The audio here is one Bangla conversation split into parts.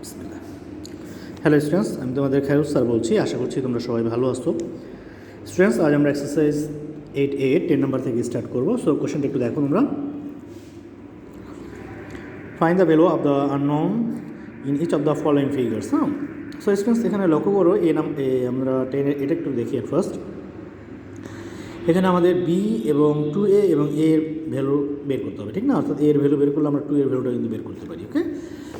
বিসমিল্লাহ। হ্যালো স্টুডেন্টস, আমি তোমাদের খায়রুল স্যার বলছি। আশা করছি তোমরা সবাই ভালো আছো। স্টুডেন্টস, আজ আমরা এক্সারসাইজ 8A 10 নাম্বার থেকে স্টার্ট করবো। সো কোশ্চেনটা একটু দেখো তোমরা। Find the value of the unknown in each of the following figures. হ্যাঁ, সো স্টুডেন্টস এখানে লক্ষ্য করো আমরা 10 এটা একটু দেখি ফার্স্ট। এখানে আমাদের বি এবং 2A এবং এ এর ভ্যালু বের করতে হবে, ঠিক না? অর্থাৎ এর ভ্যালু বের করলে আমরা 2 এর ভ্যালুটা কিন্তু বের করতে পারি। ওকে,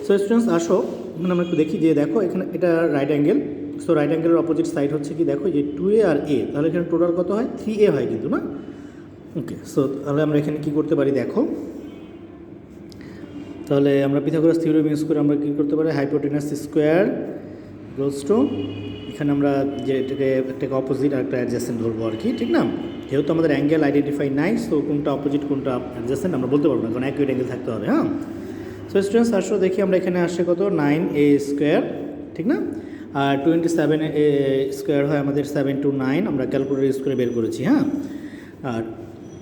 সো স্টুডেন্টস আসো এখানে আমরা একটু দেখি যে দেখো এখানে এটা রাইট অ্যাঙ্গেল। সো রাইট অ্যাঙ্গেলের অপোজিট সাইড হচ্ছে কি, দেখো যে 2A আর এ, তাহলে এখানে টোটাল কত হয়? 3A হয় কিন্তু, না? ওকে, সো তাহলে আমরা এখানে কী করতে পারি দেখো, তাহলে আমরা পিথাগোরাস থিওরেম ইউজ করে আমরা কী করতে পারি, হাইপোটেনাস স্কোয়ার ইকুয়ালস টু, এখানে আমরা যে এটাকে অপোজিট আর একটা অ্যাডজাসেন্ট ধরবো আর কি, ঠিক না? যেহেতু আমাদের অ্যাঙ্গেল আইডেন্টিফাই নাই, সো কোনটা অপোজিট কোনটা অ্যাডজাসেন্ট আমরা বলতে পারবো না, কারণ অ্যাকুরেট অ্যাঙ্গেল থাকতে হবে। হ্যাঁ, সো স্টুডেন্টস আসো দেখি আমরা এখানে আসছে কত, 9A স্কোয়ার, ঠিক না? আর 27A স্কোয়ার হয় আমাদের 7 to 9, আমরা ক্যালকুলেটর ইউজ করে বের করেছি। হ্যাঁ, আর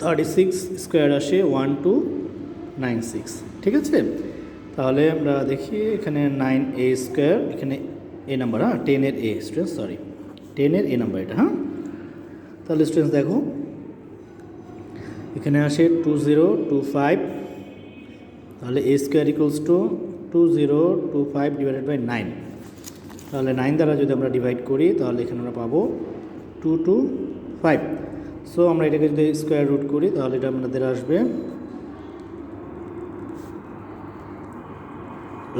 36 স্কোয়ার আসে 1296, ঠিক আছে? তাহলে আমরা দেখি এখানে 9A স্কোয়ার, এখানে এ নাম্বার, হ্যাঁ 10-এর এ স্টুডেন্টস, সরি 10-এর এ নাম্বার এটা। হ্যাঁ, তাহলে স্টুডেন্টস দেখো এখানে আসে 2025, তাহলে a square equals to 2025 divided by 9, তাহলে 9 দ্বারা যদি আমরা ডিভাইড করি তাহলে এখানে আমরা পাবো 225। সো আমরা এটাকে যদি স্কোয়ার রুট করি তাহলে এটা আমাদের আসবে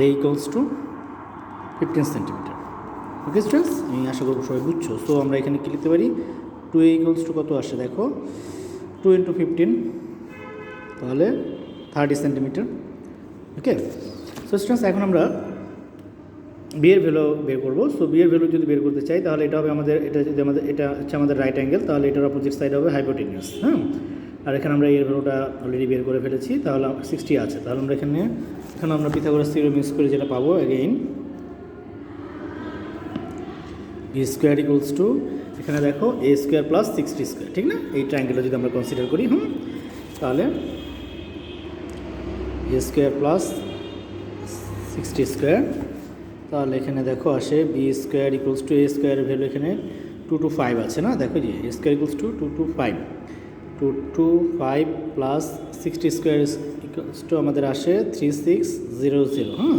a equals to 15 centimetre. Okay students, আমি আশা করবো সবাই বুঝছো। সো আমরা এখানে কী লিখতে পারি, 2A ইকুয়ালস টু কত আসে দেখো, 2 × 15, তাহলে 30 সেন্টিমিটার। ওকে, সো স্টুডেন্টস এখন আমরা বিয়ের ভ্যালু বের করবো। সো বিয়ের ভ্যালু যদি বের করতে চাই তাহলে এটা হবে আমাদের, এটা যদি আমাদের, এটা হচ্ছে আমাদের রাইট অ্যাঙ্গেল, তাহলে এটার অপোজিট সাইড হবে হাইপোটেনিয়াস। হ্যাঁ, আর এখানে আমরা এর ভ্যালুটা অলরেডি বের করে ফেলেছি, তাহলে 60 আছে। তাহলে আমরা এখানে আমরা পিথাগোরাস থিওরেম ইউজ করে যেটা পাবো, again b square equals to, এখানে দেখো এ স্কোয়ার প্লাস 60 স্কোয়ার, ঠিক না? এই ট্রায়াঙ্গেলটা যদি আমরা কনসিডার করি, তাহলে এ স্কোয়ার প্লাস 60 স্কোয়ার, তাহলে এখানে দেখো আসে b square equals to a স্কোয়ারের ভ্যালু এখানে 225 আছে, না? দেখো যে a square equals to 225 plus 60 square equals to আমাদের আসে 3600। হ্যাঁ,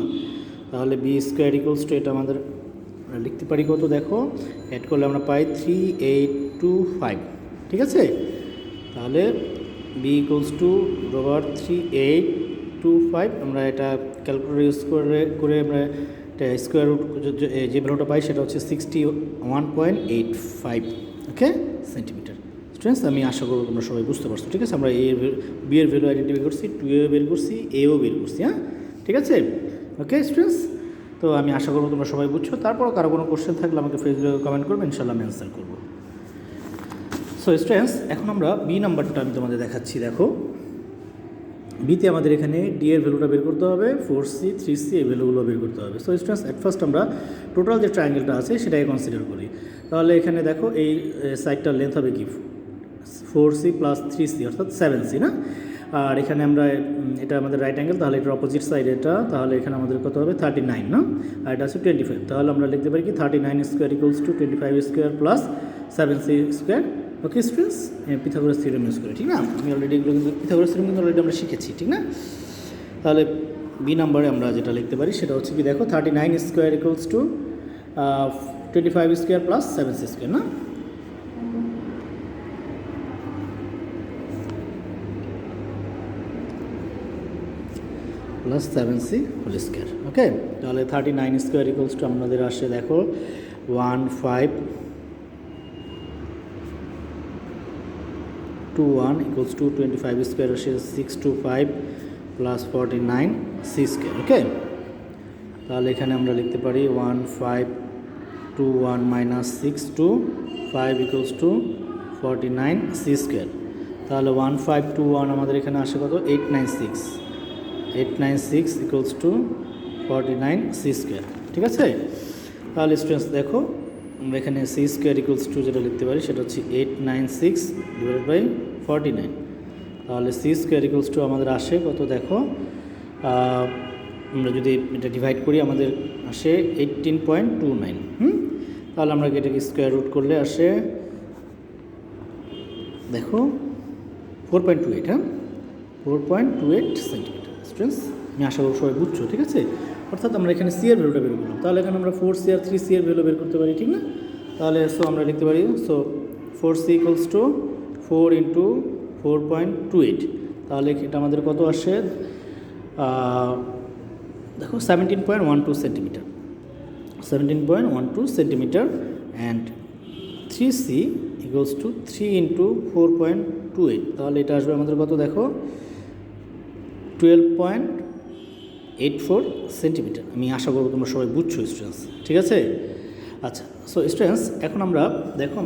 তাহলে বি স্কোয়ার ইকুয়ালস টু, এটা আমাদের লিখতে পারি কত দেখো, অ্যাড করলে আমরা পাই 3825, ঠিক আছে? তাহলে বি ইকুয়ালস টু রোভার 3825, আমরা এটা ক্যালকুলেটর ইউজ করে আমরা এটা স্কোয়ার রুট যে ভ্যালুটা পাই সেটা হচ্ছে 61.85, ওকে, সেন্টিমিটার। স্টুডেন্টস, আমি আশা করবো তোমরা সবাই বুঝতে পারছো, ঠিক আছে? আমরা বি এর ভ্যালু আইডেন্টিফাই করছি, 2A বের করছি, এও বের করছি। হ্যাঁ, ঠিক আছে? ওকে স্টুডেন্টস, তো আমি আশা করবো তোমরা সবাই বুঝছো। তারপর কারো কোনো কোশ্চেন থাকলে আমাকে ফেসবুকে কমেন্ট করবে, ইনশাল্লাহ আমি অ্যান্সার করবো। সো স্টুডেন্টস, এখন আমরা বি নাম্বারটা আমি তোমাদের দেখাচ্ছি। দেখো বিতে আমাদের এখানে ডি এর ভ্যালুটা বের করতে হবে, 4C 3C এই ভ্যালুগুলো বের করতে হবে। সো স্টুডেন্টস, অ্যাট ফার্স্ট আমরা টোটাল যে ট্রায়াঙ্গেলটা আছে সেটাকে কনসিডার করি। তাহলে এখানে দেখো এই সাইডটার লেন্থ হবে কি 4C প্লাস 3C, অর্থাৎ 7C, না? আর এখানে আমরা, এটা আমাদের রাইট অ্যাঙ্গেল, তাহলে এটার অপোজিট সাইড এটা, তাহলে এখানে আমাদের কত হবে 39, না? আর এটা আছে 25, তাহলে আমরা লিখতে পারি কি 39 square equals to 25 square plus 7C square. Okay students, Pythagoras theorem use করে, ঠিক না? আমি অলরেডি এগুলো কিন্তু পিথাগোরাস থিওরেম কিন্তু অলরেডি আমরা শিখেছি, ঠিক না? তাহলে বি নাম্বারে আমরা যেটা লিখতে পারি সেটা হচ্ছে কি দেখো, 39 square equals to 25 square plus 7C square, না? Plus 7C whole square. Okay, তাহলে 39 স্কোয়ার ইকুয়ালস টু আমাদের আসে দেখো 1521 ইকুয়ালস টু 25 স্কোয়ার আসে 625 প্লাস 49C স্কোয়ার। ওকে, তাহলে এখানে আমরা লিখতে পারি 1521 minus 625 equals to 49C square. তাহলে 1521 আমাদের এখানে আসে কত, 896 ইকুয়ালস টু 49C স্কোয়ার, ঠিক আছে? তাহলে স্টুডেন্টস দেখো আমরা এখানে C স্কোয়ার ইকুয়ালস টু যেটা লিখতে পারি সেটা হচ্ছে 896 ডিভাইডেড বাই 49, তাহলে C স্কোয়ার ইকুয়ালস টু আমাদের আসে কত দেখো আমরা যদি এটা ডিভাইড করি আমাদের আসে 18.29। তাহলে আমরা এটাকে স্কোয়ার রুট করলে আসে দেখো 4.28। 4.28 সেন্টিমিটার। স্টুডেন্টস আমি আশা করি সবাই বুঝছো, ঠিক আছে? অর্থাৎ আমরা এখানে সি এর ভ্যালুটা বের করলাম, তাহলে এখানে আমরা 4c আর 3c এর ভ্যালু বের করতে পারি, ঠিক না? তাহলে আমরা লিখতে পারি 4c = 4 × 4.28। তাহলে এটা আমাদের কত আসে দেখো 17.12 সেন্টিমিটার। 17.12 সেন্টিমিটার। And 3c = 3 × 4.28। তাহলে এটা আসবে আমাদের কত দেখো 12.84 সেন্টিমিটার। আমি আশা করবো তোমরা সবাই বুঝছো স্টুডেন্টস, ঠিক আছে? আচ্ছা, সো স্টুডেন্টস এখন আমরা দেখো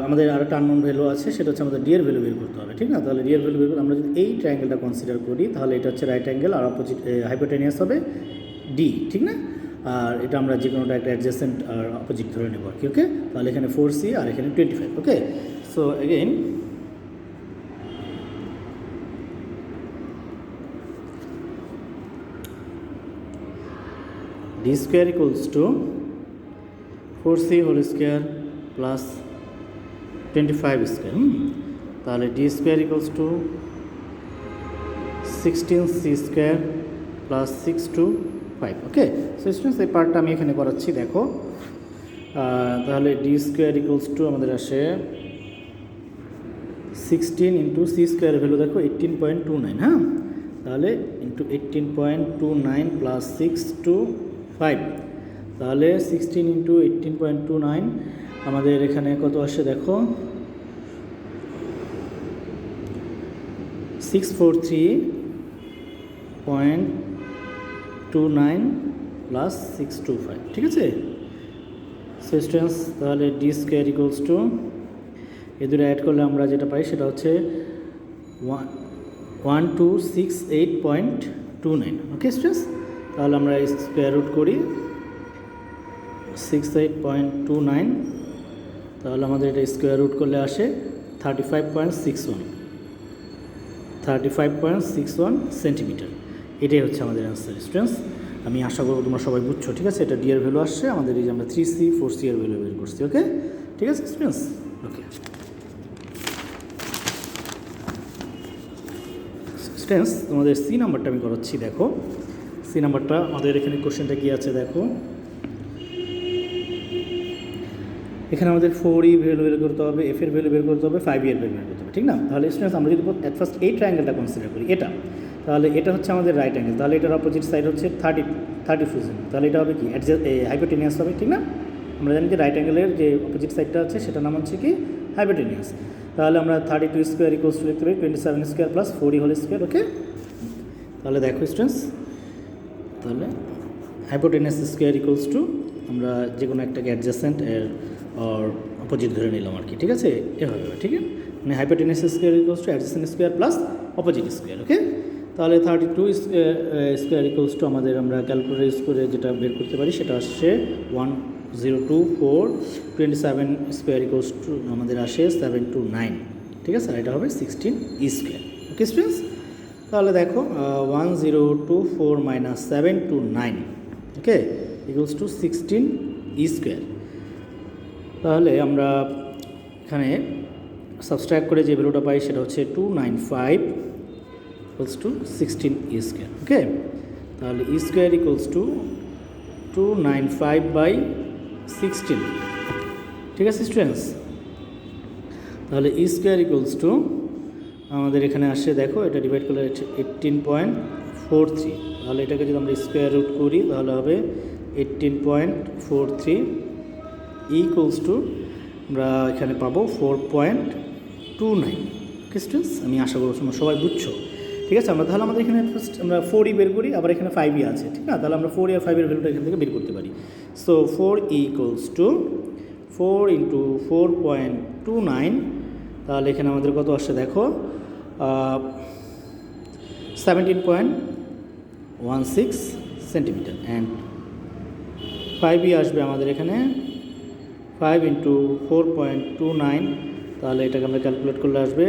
আমাদের আরেকটা আননোন ভ্যালু আছে, সেটা হচ্ছে আমাদের ডি এর ভ্যালু বের করতে হবে, ঠিক না? তাহলে ডি এর ভ্যালু বের করতে আমরা যদি এই ট্রায়াঙ্গেলটা কনসিডার করি, তাহলে এটা হচ্ছে রাইট অ্যাঙ্গেল আর অপোজিট হাইপোটেনিয়াস হবে ডি, ঠিক না? আর এটা আমরা যে কোনোটা একটা অ্যাডজেসেন্ট আর অপোজিট ধরে নেব আর কি। ওকে, তাহলে এখানে 4c আর এখানে 25। Okay, so again d square = 4c whole square plus 25 square. তাহলে d square = 16c square plus 625। Okay, so students এই পার্টটা আমি এখানে করাচ্ছি দেখো। তাহলে d square = আমাদের আসে 16 × c স্কোয়ার ভ্যালু দেখো 18.29। হ্যাঁ, তাহলে ইন্টু 18.29 প্লাস 625। তাহলে 16 × 18.29 আমাদের এখানে কত আসে দেখো 643.29 প্লাস 625, ঠিক আছে? সো স্টুডেন্টস তাহলে d square = এই দুটো অ্যাড করলে আমরা যেটা পাই সেটা হচ্ছে 1268.29। ওকে স্টুডেন্টস, তাহলে আমরা স্কোয়ার রুট করি 68.29। তাহলে আমাদের এটা স্কোয়ার রুট করলে আসে 35.61 সেন্টিমিটার। এটাই হচ্ছে আমাদের অ্যান্সার স্টুডেন্টস। আমি আশা করবো তোমরা সবাই বুঝছো, ঠিক আছে? এটা ডি এর ভ্যালু আসছে আমাদের, এই যে আমরা 3c 4c এর ভ্যালু বের করছি। ওকে, ঠিক আছে স্টুডেন্টস? ওকে স্টুডেন্টস, তোমাদের সি নাম্বারটা আমি করাচ্ছি দেখো। সি নাম্বারটা আমাদের এখানে কোশ্চেনটা কী আছে দেখো। এখানে আমাদের 4e ভ্যালু বের করতে হবে, f এর ভ্যালু বের করতে হবে, 5e এর ভ্যালু বের করতে হবে, ঠিক না? তাহলে স্টুডেন্টস আমরা যদি অ্যাট ফার্স্ট এই ট্রায়াঙ্গেলটা কনসিডার করি, এটা তাহলে এটা হচ্ছে আমাদের রাইট অ্যাঙ্গেল, তাহলে এটার অপোজিট সাইড হচ্ছে 32। তাহলে এটা হবে কি হাইপোটেনিয়াস হবে, ঠিক না? আমরা জানি যে রাইট অ্যাঙ্গেলের যে অপোজিট সাইডটা আছে সেটার নাম হচ্ছে কি হাইপোটেনিয়াস। তাহলে আমরা 32 স্কোয়ার = লিখতে পারি 27 square plus 4e whole square. Okay, তাহলে দেখো স্টুডেন্টস, তাহলে হাইপোটেনিয়াস স্কোয়ার = আমরা যে কোনো একটাকে অ্যাডজেসেন্ট এর আর অপোজিট ধরে নিলাম আর কি, ঠিক আছে? এভাবে, ঠিক আছে? মানে hypotenuse square = adjacent square plus opposite square. Okay, তাহলে 32 স্কোয়ার = আমাদের আমরা ক্যালকুলেটর ইউজ করে যেটা বের করতে পারি সেটা আসছে 1024। 27 স্কোয়ার = আমাদের আসে 729, ঠিক আছে? আর এটা হবে 16e স্কোয়ার। ওকে স্টুডেন্টস, তাহলে দেখো 1024 - 729 ওকে = 16e স্কোয়ার। তাহলে আমরা এখানে সাবস্ট্রাক্ট করে যে ভ্যালুটা পাই সেটা হচ্ছে 295 = 16e স্কোয়ার। ওকে, তাহলে e স্কোয়ার = 295/16, ঠিক আছে স্টুডেন্টস? তাহলে e স্কোয়ার = আমাদের এখানে আসে দেখো, এটা ডিভাইড করলে 18.43। তাহলে এটাকে যদি আমরা স্কোয়ার রুট করি তাহলে হবে 18.43 = আমরা এখানে পাবো 4.29। ওকে স্টুডেন্টস, আমি আশা করছি তোমরা সবাই বুঝছো, ঠিক আছে? আমরা তাহলে আমাদের এখানে ফার্স্ট আমরা 4e বের করি, আবার এখানে 5e আছে, ঠিক না? তাহলে আমরা 4e আর 5 এর ভ্যালুটা এখান থেকে বের করতে পারি। So 4e = 4 × 4.29। তাহলে এখানে আমাদের কত আসছে দেখো 17.16 সেন্টিমিটার। অ্যান্ড 5e আসবে আমাদের এখানে 5 × 4.29। তাহলে এটাকে আমরা ক্যালকুলেট করলে আসবে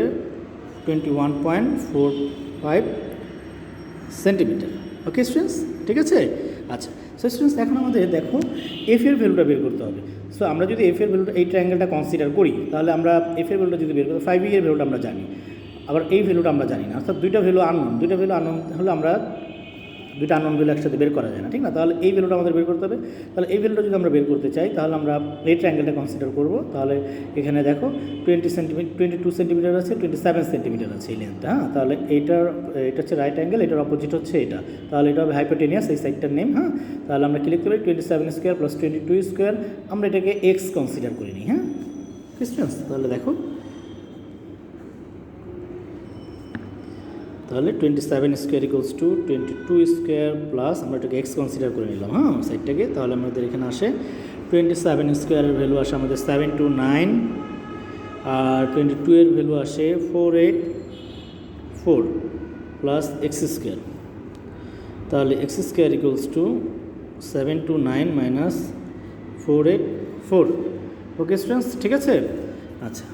21.45 সেন্টিমিটার। ওকে স্টুডেন্টস, ঠিক আছে। আচ্ছা, সো স্টুডেন্টস এখন আমাদের দেখো এফ এর ভ্যালুটা বের করতে হবে। সো আমরা যদি এফ এর ভ্যালুটা, এই ট্রায়াঙ্গেলটা কনসিডার করি, তাহলে আমরা এফ এর ভ্যালুটা যদি বের করি, 5e এর ভ্যালুটা আমরা জানি, আবার এই ভ্যালুটা আমরা জানি না, অর্থাৎ দুইটা ভ্যালু আননোন হলে আমরা দুইটা আননোন ভ্যালু একসাথে বের করা যায় না, ঠিক না। তাহলে এই ভ্যালুটা আমাদের বের করতে হবে। তাহলে এই ভ্যালুটা যদি আমরা বের করতে চাই, তাহলে আমরা এই ট্রায়াঙ্গেলটা কনসিডার করব। তাহলে এখানে দেখো 22 সেন্টিমিটার আছে, 27 সেন্টিমিটার আছে এই লেন্থটা। হ্যাঁ, তাহলে এটা হচ্ছে রাইট অ্যাঙ্গেল, এটার অপোজিট হচ্ছে এটা, তাহলে এটা হবে হাইপোটেনিয়াস, এই সাইডটার নেম। হ্যাঁ, তাহলে আমরা কি লিখতে পারি, 27 স্কোয়ার প্লাস 22 স্কোয়ার, আমরা এটাকে এক্স কনসিডার করে নিই। হ্যাঁ ক্রিস্টিয়ান্স, তাহলে দেখো, তাহলে 27 square equals two 22 square plus, আমরা এটাকে এক্স কনসিডার করে নিলাম হ্যাঁ সাইডটাকে। তাহলে আমাদের এখানে আসে 27 স্কোয়ারের ভ্যালু আসে আমাদের 729, আর 22 এর ভ্যালু আসে 484 প্লাস এক্স স্কোয়ার। তাহলে x square equals two 729 minus 484। Okay students, ঠিক আছে। আচ্ছা,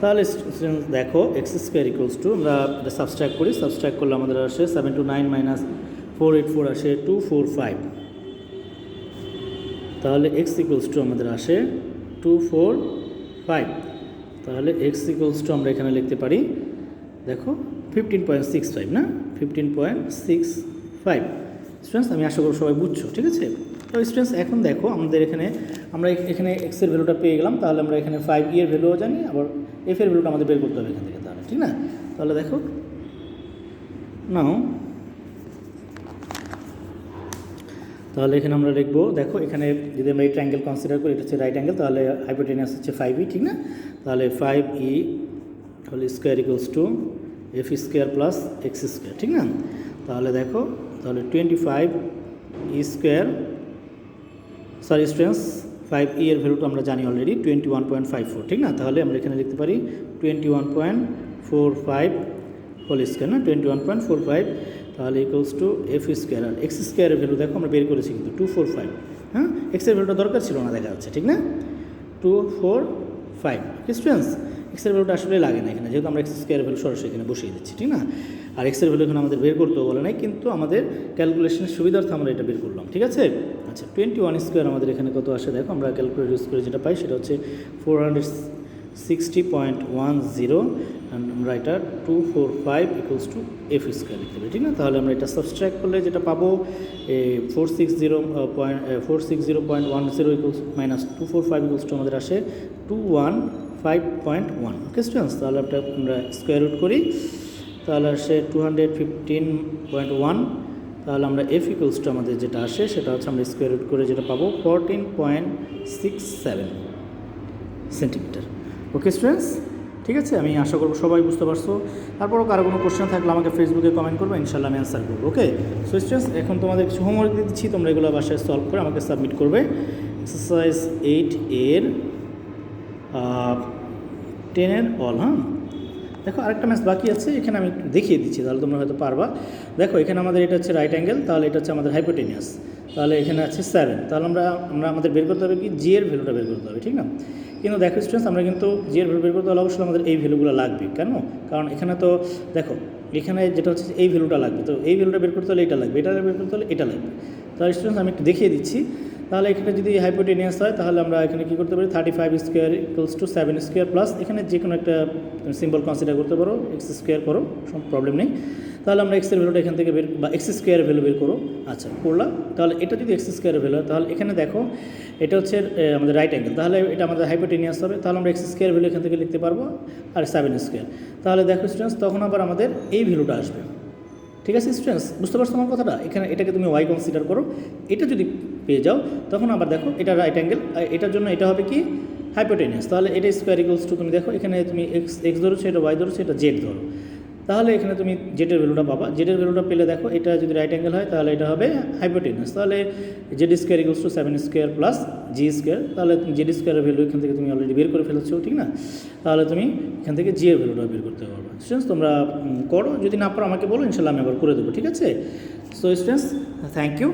তাহলে স্টুডেন্টস দেখো এক্স স্কোয়ার ইকুয়ালস টু, আমরা এটা সাবস্ট্রাক্ট করি, সাবস্ট্রাক্ট করলে আমাদের আসে 729 মাইনাস 484 আসে 245। তাহলে এক্স ইকুয়ালস টু আমাদের আসে 245। তাহলে এক্স ইকুয়ালস টু আমরা এখানে লিখতে পারি, দেখো 15.65 না, 15.65। স্টুডেন্টস আমি আশা করি সবাই বুঝছো, ঠিক আছে। তো স্টুডেন্টস এখন দেখো আমাদের আমরা এখানে এক্সের ভ্যালুটা পেয়ে গেলাম, তাহলে আমরা এখানে 5e এর ভ্যালুও জানি, আবার এফ এর ভ্যালুটা আমাদের বের করতে হবে এখান থেকে, তাহলে ঠিক না। তাহলে দেখো নাও, তাহলে এখানে আমরা লিখবো, দেখো এখানে যদি আমরা এই ট্রায়াঙ্গেল কনসিডার করি, এটা হচ্ছে রাইট অ্যাঙ্গেল, তাহলে হাইপোটেনিয়াস হচ্ছে 5e, ঠিক না। তাহলে 5e whole square equals to f square plus x square, ঠিক না। তাহলে দেখো, তাহলে 25e square, sorry students 5e এর ভ্যালুটা আমরা জানি অলরেডি 21.54, ঠিক না। তাহলে আমরা এখানে লিখতে পারি 21.45 হোল স্কোয়ার না, 21.45, তাহলে ইকুয়ালস টু এফ স্কোয়ার। আর এক্স স্কোয়ারের ভ্যালু দেখো আমরা বের করেছি কিন্তু 245। হ্যাঁ, এক্সের ভ্যালুটা দরকার ছিল না দেখা যাচ্ছে, ঠিক না, 245। স্টুডেন্টস এক্সের ভ্যালুটা আসলে লাগে না এখানে, যেহেতু আমরা এক্স স্কোয়ারের ভ্যালু সরাসরি এখানে বসিয়ে দিচ্ছি, ঠিক না। আর এক্সের ভ্যালু এখানে আমাদের বের করতেও বলে নাই, কিন্তু আমাদের ক্যালকুলেশনের সুবিধার্থে আমরা এটা বের করলাম, ঠিক আছে। আচ্ছা, 21 স্কোয়ার আমাদের এখানে কত আসে দেখো, আমরা ক্যালকুলেটর ইউজ করে যেটা পাই সেটা হচ্ছে 460.10, আমরা এটা 245 ইকুয়ালস টু এফ স্কোয়ার লিখতে পারি, ঠিক না। তাহলে আমরা এটা সাবস্ট্রাক্ট করলে যেটা পাবো 460.10 ইকুয়ালস মাইনাস 245 ইকুয়ালস টু আমাদের আসে 215.1। ওকে স্টুডেন্টস, তাহলে আমরা স্কোয়ার রুট করি, তাহলে আসে 215.1। তাহলে আমরা এফ ইকুয়ালস টু আমাদের যেটা আসে সেটা হচ্ছে আমরা স্কোয়ার রুট করে যেটা পাবো 14.67 সেন্টিমিটার। ওকে স্টুডেন্টস, ঠিক আছে। আমি আশা করবো সবাই বুঝতে পারছো। তারপরও কারো কোনো কোশ্চেন থাকলে আমাকে ফেসবুকে কমেন্ট করবো, ইনশাল্লাহ আমি অ্যান্সার করবো। ওকে সো স্টুডেন্টস, এখন তোমাদের কিছু হোমওয়ার্ক দিচ্ছি, তোমরা এগুলো বাসায় সলভ করে আমাকে সাবমিট করবে। এক্সারসাইজ 8 এর 10 এর অল। হ্যাঁ, দেখো আরেকটা ম্যাথ বাকি আছে, এখানে আমি দেখিয়ে দিচ্ছি, তাহলে তোমরা হয়তো পারবা। দেখো এখানে আমাদের এটা হচ্ছে রাইট অ্যাঙ্গেল, তাহলে এটা হচ্ছে আমাদের হাইপোটেনিয়াস, তাহলে এখানে আছে 7, তাহলে আমরা আমাদের বের করতে হবে কি, জি এর ভ্যালুটা বের করতে হবে, ঠিক না। কিন্তু দেখো স্টুডেন্টস, আমরা কিন্তু জি এর ভ্যালু বের করতে হলে অবশ্যই আমাদের এই ভ্যালুগুলো লাগবে, কেন, কারণ এখানে তো দেখো এখানে যেটা হচ্ছে এই ভ্যালুটা লাগবে, তো এই ভ্যালুটা বের করতে হলে এটা লাগবে, এটা বের করতে হলে এটা লাগবে। তাহলে স্টুডেন্টস আমি একটু দেখিয়ে দিচ্ছি। তাহলে এখানে যদি হাইপোটেনিয়াস হয়, তাহলে আমরা এখানে কী করতে পারি, 35 square equals two 7 square plus এখানে যে কোনো একটা সিম্বল কনসিডার করতে পারো, এক্স স্কোয়ার করো, কোনো প্রবলেম নেই। তাহলে আমরা এক্সের ভ্যালুটা এখান থেকে বা এক্স স্কোয়ারের ভ্যালু বের করো। আচ্ছা করলাম, তাহলে এটা যদি এক্স স্কোয়ারের ভ্যালু হয়, তাহলে এখানে দেখো এটা হচ্ছে আমাদের রাইট অ্যাঙ্গেল, তাহলে এটা আমাদের হাইপোটেনিয়াস হবে, তাহলে আমরা এক্স স্কোয়ার ভ্যালু এখান থেকে লিখতে পারবো, আর 7 স্কোয়ার। তাহলে দেখো স্টুডেন্টস, তখন আবার আমাদের এই ভ্যালুটা আসবে, ঠিক আছে স্টুডেন্টস, বুঝতে পারছো আমার কথাটা। এখানে এটাকে তুমি ওয়াই কনসিডার করো, এটা যদি পেয়ে যাও তখন আবার দেখো এটা রাইট অ্যাঙ্গেল, এটার জন্য এটা হবে কি হাইপোটেনিয়াস, তাহলে এটা স্কোয়ার ইকুয়ালস টু, তুমি দেখো এখানে তুমি এক্স ধরছো, এটা ওয়াই ধরছো, এটা জেড ধরো, তাহলে এখানে তুমি জেডের ভ্যালুটা পাবা। জেডের ভ্যালুটা পেলে দেখো এটা যদি রাইট অ্যাঙ্গেল হয় তাহলে এটা হবে হাইপোটেনিয়াস, তাহলে Z square equals two 7 square plus G square, তাহলে তুমি জেড স্কোয়ারের ভ্যালু এখান থেকে তুমি অলরেডি বের করে ফেলেছো, ঠিক না। তাহলে তুমি এখান থেকে জি এর ভ্যালুটা বের করতে পারবে। স্টুডেন্টস তোমরা করো, যদি না পারো আমাকে বলো, ইনশাল্লাহ আমি আবার করে দেবো, ঠিক আছে। So students thank you.